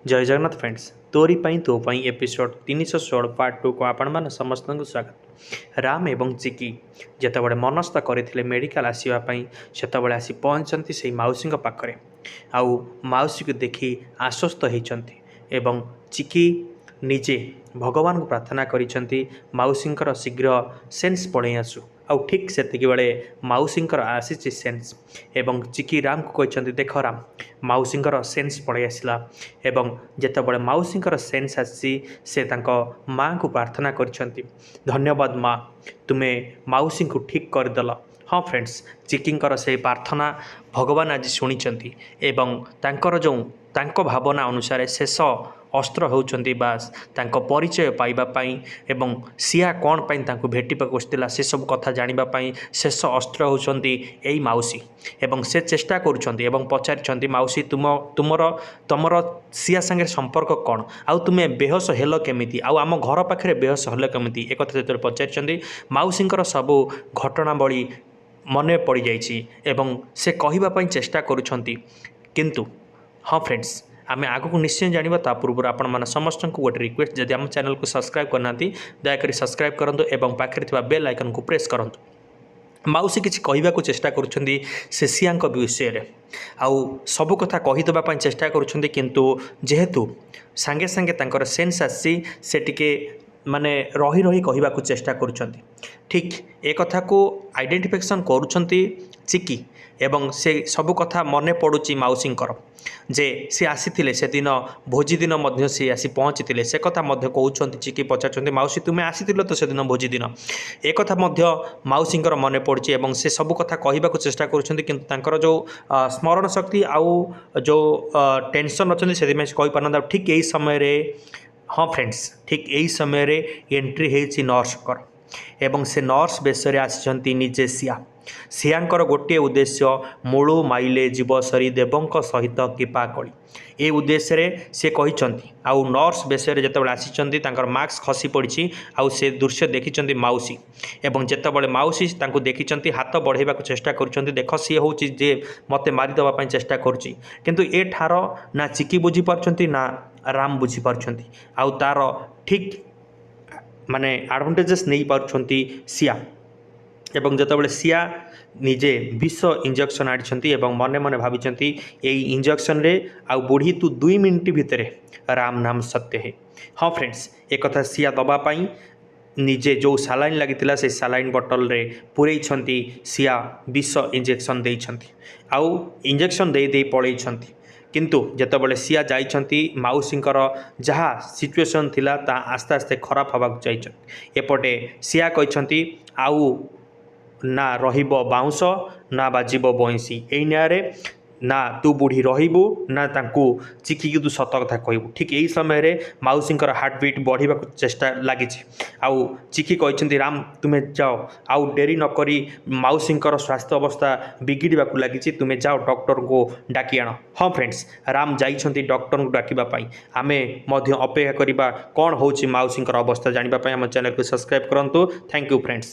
जय जगन्नाथ फ्रेंड्स तोरी पाई तो पाई एपिसोड 316 पार्ट 2 को आपण मान समस्त स्वागत। राम एवं चिकी जितेबाला मनस्थ करते मेडिकल आसवाई से आसी पहुँचती से मौसी पाखरे आउ मौसी को देखि आश्वस्त होती एवं चिकी निजे भगवान को प्रार्थना करिसेंती मौसींकर शीघ्र सेन्स पड़े आसू आउ ठीक से बेले मौसींकर आसी सेन्स एवं चिकी राम को कहते देख राम मौसींकर सेन्स पड़े आसला एवं जितेबाला मौसींकर सेन्स आसी से माँ को प्रार्थना करिसेंती धन्यवाद माँ तुम्हें मौसी को ठीक करदेल। हाँ फ्रेंड्स चिकींकर से प्रार्थना भगवान आज शुणी एवं तांकर जो भावना अनुसार शेष अस्त्र होउचंती बास तांको परिचय पाइबापी एवं सिया कौन पाई भेटिबाक आसला से सब कथा जानापी शेष अस्त्र होउचंती एई मौसी एवं से चेष्टा करुछंती एवं पचारिछंती मौसी तुमर सिया संगे संपर्क कौन आउ तुमे बेहोश हेल केमिति आउ आम घर पाखे बेहोश हेल केमिति एक कथा जो पचारिछंती मौसींकर सबू घटनावली मने पड़ जाइछि एवं से कहिबापई चेष्टा करुछंती किंतु हाँ फ्रेंड्स आम आग को निश्चय जाना ता पूर्व आपण मैंने समस्त को गोटे रिक्वेस्ट जदि आम चैनल को सब्सक्राइब करना दयाकोरी सब्सक्राइब करूँ एवं पाखे बेल आइकन को प्रेस करूँ। मौसी किसी कहवाक चेष्टा करुँच से सिया विषय आउ सबू कथा कहीदेवाई चेष्टा करुँच किंतु जेहेतु सांगे सांगे सेन्स आसी से टिके माने रही रही कहवाक चेष्टा करुँच ठीक ए कथा को आइडेंटिफिकेशन करुँच चिकी एवं से सबू कथा मन पड़ुची मौसींकर जे सी आसी से दिन भोजी दिन मध्य सी आसी पहुँची से कथा कहते चिकी पचार मौसी तुम्हें आसी तो से दिन भोजी दिन एक कथा मौसींकर मन पड़ी एवं से सबू कथा कहवाक चेष्टा कर जो स्मरण शक्ति आउ जो टेंशन अच्छा से कहीपर ठीक यही समय हाँ फ्रेंड्स ठीक यही समय एंट्री होती नर्सकर एवं से नर्स बेसरे आसी निजे सियांकर गोटे उद्देश्य मूलु माइले जीवसरी देवों सहित कृपा कली ए उद्देश्य से कहते आउ नर्स बेसरे जिते आसी मास्क खसी पड़ी आउ से दृश्य देखी मौसी एवं जितेबाला मौसी देखी हाथ बढ़ाइबा चेष्टा कर देख सी हूँ जे मत मारिदेवाई चेष्टा करुँच किंतु ए ठार ना चिकी बुझीपार ना राम बुझीपार आउ तार ठीक माने एडवांटेजेस नहीं पार्छंती सिया एवं जितेबाला सिया निजे विष इंजेक्शन आनी एवं मने मने भावी यही इंजेक्शन रे आउ बुढ़ी तू 2 मिनट भितर राम नाम सत्य है। हाँ फ्रेंड्स एक कथा सिया दबापाई निजे जो सालाइन लगी से सालाइन बटल रे पूरे सिया विष इंजेक्शन देइछंती आउ इंजेक्शन दे दे पलैछंती किंतु जितेबाला सिया जाइछंती मौसींकर जहाँ सिचुएशन थिला ता आस्ते आस्ते खराब हवाक जाइछंती एपटे सिया कहते आउ ना रहिबो बाउंस ना बाजिबो बइंसी एई न्यारे ना तू बुढ़ी रहिबू ना तांकू चिकी तू सत कथा कहबू ठीक यही समय मौसींकर हार्ट बीट बढ़ा चेष्टा लगी आउ चिकी कहते राम तुम्हें जाओ आउ डेरी नकरी मौसींकर स्वास्थ्य अवस्था बिगिड़ा लगी तुम्हें जाओ डॉक्टर को डाकी आण। हाँ फ्रेंड्स राम जाइछंती डॉक्टर को डाकिबापाई आमे मध्य अपेक्षा करिबा कौन होची मौसींकर अवस्था जानिबापाई आम चैनल को सब्सक्राइब करंतु। Thank you friends.